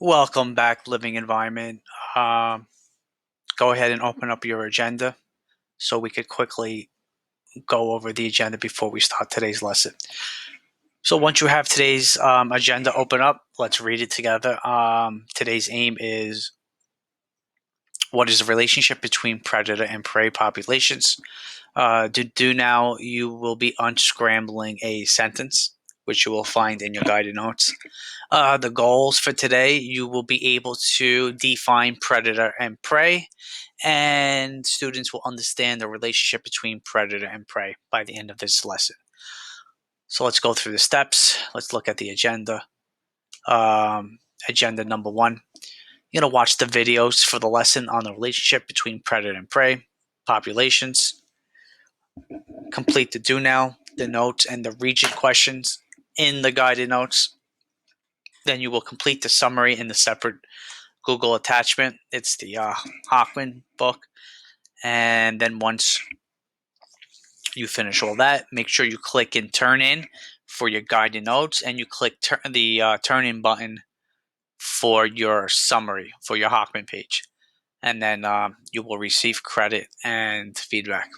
Welcome back, Living Environment. Um, Go ahead and open up your agenda so we could quickly go over the agenda before we start today's lesson. So once you have today's agenda open up, let's read it together. Today's aim is what is the relationship between predator and prey populations? To do now, you will be unscrambling a sentence, which you will find in your guided notes. The goals for today, you will be able to define predator and prey, and students will understand the relationship between predator and prey by the end of this lesson. So let's go through the steps. Let's look at the agenda. Agenda number one, you're going to watch the videos for the lesson on the relationship between predator and prey populations. Complete the do now, the notes, and the region questions in the guided notes. Then you will complete the summary in the separate Google attachment. It's the Hockman book. And then once you finish all that, make sure you click in Turn In for your guided notes, and you click the Turn In button for your summary, for your Hockman page. And then you will receive credit and feedback.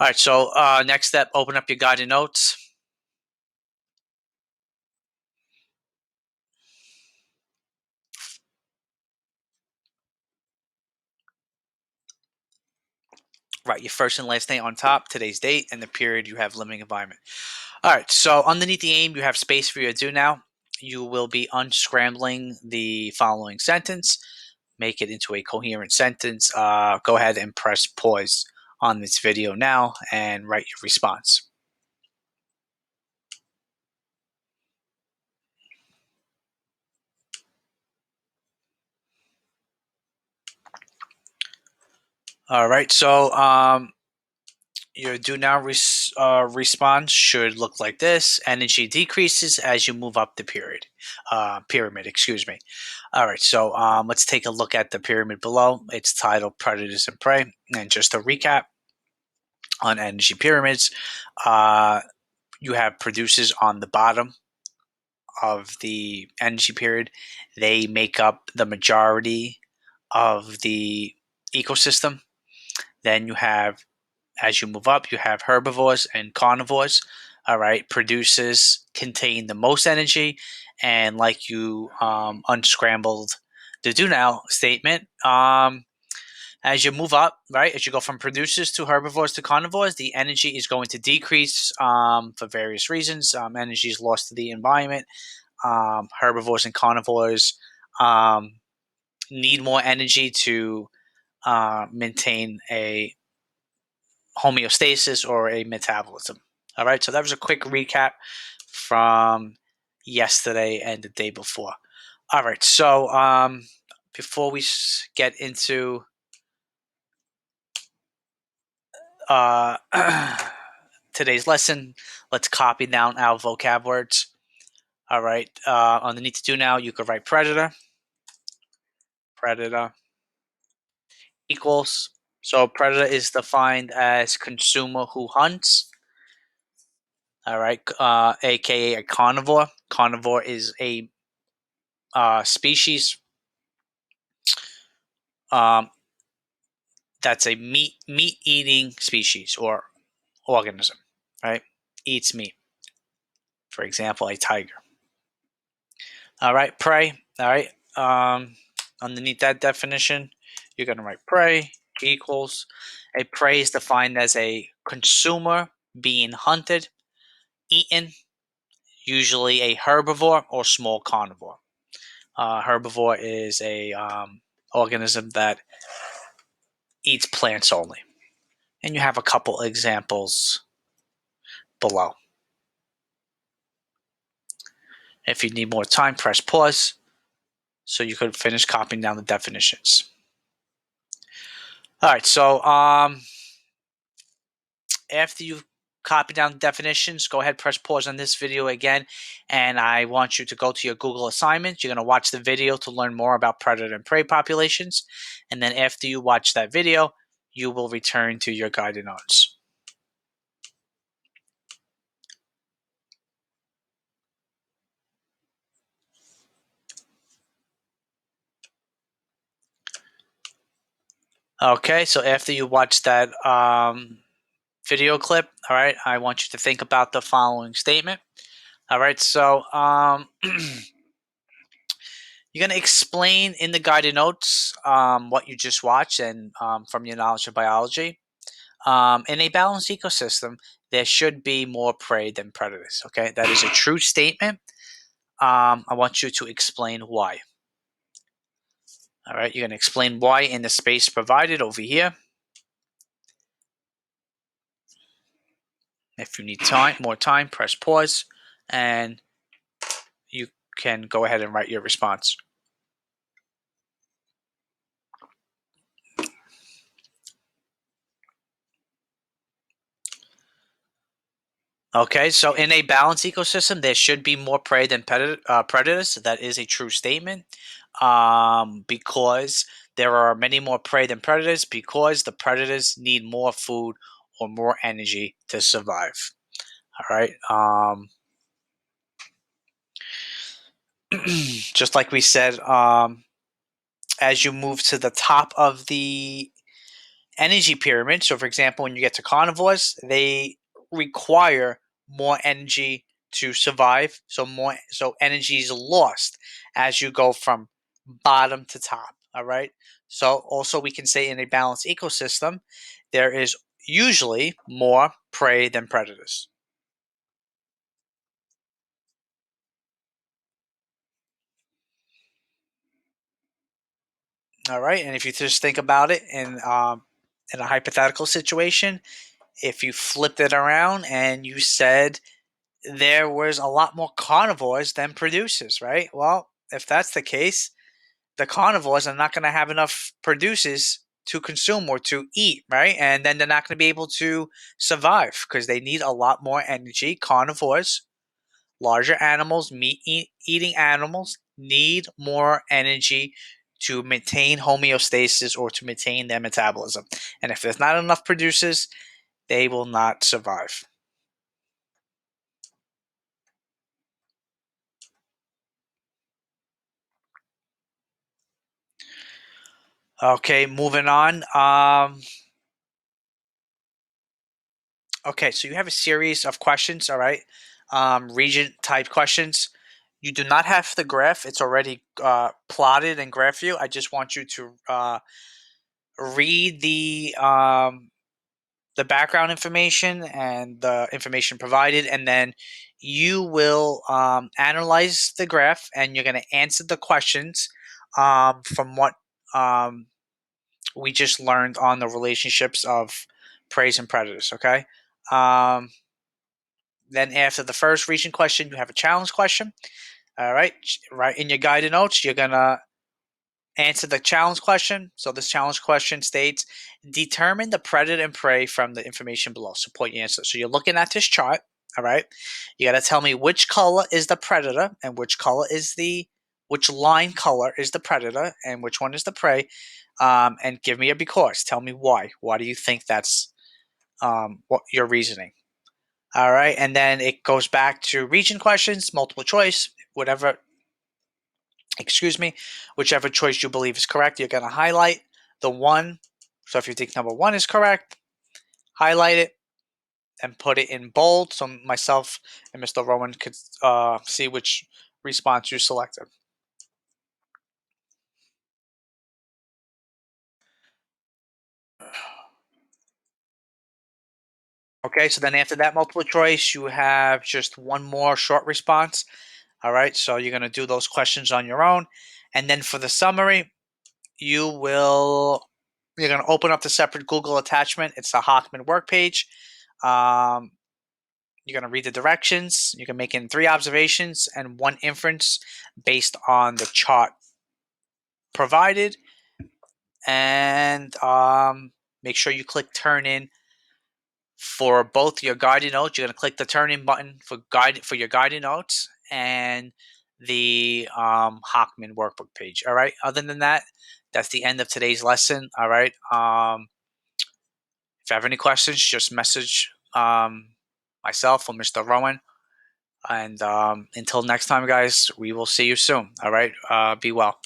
All right, so next step, open up your guided notes. Write your first and last name on top, today's date, and the period you have living environment. All right, so underneath the aim, you have space for your do now. You will be unscrambling the following sentence, make it into a coherent sentence. Go ahead and press pause on this video now and write your response. All right, so your do now response should look like this. Energy decreases as you move up the pyramid. Excuse me. All right, so let's take a look at the pyramid below. It's titled Predators and Prey. And just a recap on energy pyramids, you have producers on the bottom of the energy period. They make up the majority of the ecosystem. Then you have, as you move up, you have herbivores and carnivores. All right, producers contain the most energy, and like you unscrambled the do now statement, as you move up, right, as you go from producers to herbivores to carnivores, the energy is going to decrease for various reasons. Energy is lost to the environment. Herbivores and carnivores need more energy to maintain a homeostasis or a metabolism. All right, so that was a quick recap from yesterday and the day before. All right, so before we get into uh, today's lesson, let's copy down our vocab words. All right, underneath to do now, you could write predator. Predator equals. So predator is defined as consumer who hunts. All right, aka a carnivore. Carnivore is a species um, that's a meat eating species or organism. Right, eats meat. For example, a tiger. All right, prey. All right, underneath that definition, you're going to write prey equals. A prey is defined as a consumer being hunted, eaten, usually a herbivore or small carnivore. Herbivore is a organism that eats plants only. And you have a couple examples below. If you need more time, press pause so you could finish copying down the definitions. All right, so after you copy down the definitions, go ahead, press pause on this video again, and I want you to go to your Google assignment. You're going to watch the video to learn more about predator and prey populations, and then after you watch that video, you will return to your guided notes. Okay, so after you watch that video clip, all right, I want you to think about the following statement. All right, so you're going to explain in the guided notes what you just watched and from your knowledge of biology. In a balanced ecosystem, there should be more prey than predators. Okay, that is a true statement. I want you to explain why. All right, you're going to explain why in the space provided over here. If you need more time, press pause, and you can go ahead and write your response. Okay, so in a balanced ecosystem, there should be more prey than predators. That is a true statement because there are many more prey than predators because the predators need more food or more energy to survive. All right. Just like we said, as you move to the top of the energy pyramid. So, for example, when you get to carnivores, they require more energy to survive. So energy is lost as you go from bottom to top. All right. So, also, we can say in a balanced ecosystem, there is usually more prey than predators. All right. And if you just think about it in a hypothetical situation, if you flipped it around and you said there was a lot more carnivores than producers, right? Well, if that's the case, the carnivores are not going to have enough producers to consume or to eat, right? And then they're not going to be able to survive because they need a lot more energy. Carnivores, larger animals, eating animals, need more energy to maintain homeostasis or to maintain their metabolism. And if there's not enough producers, they will not survive. Okay, moving on. Okay, so you have a series of questions, all right? Region type questions. You do not have the graph; it's already plotted and graph view. I just want you to read the background information and the information provided, and then you will analyze the graph, and you're going to answer the questions from what um, we just learned on the relationships of prey and predators. Okay. Um, then after the first region question, you have a challenge question. All right. Right in your guided notes, you're gonna answer the challenge question. So this challenge question states, determine the predator and prey from the information below. Support your answer. So you're looking at this chart. All right. You got to tell me which color is the predator and which line color is the predator and which one is the prey. And give me a because. Tell me why. Why do you think that's what your reasoning? All right, and then it goes back to region questions, multiple choice, whatever. Excuse me, whichever choice you believe is correct, you're going to highlight the one. So if you think number one is correct, highlight it and put it in bold, so myself and Mr. Rowan could see which response you selected. Okay, so then after that multiple choice, you have just one more short response. All right, so you're going to do those questions on your own. And then for the summary, you will you're going to open up the separate Google attachment. It's a Hockman work page. Um, you're going to read the directions. You can make in 3 observations and 1 inference based on the chart provided. And make sure you click turn in for both your guided notes. You're going to click the turn in button for your guided notes and the Hockman workbook page. All right. Other than that, that's the end of today's lesson. All right. If you have any questions, just message myself or Mr. Rowan. And until next time, guys, we will see you soon. All right. Be well.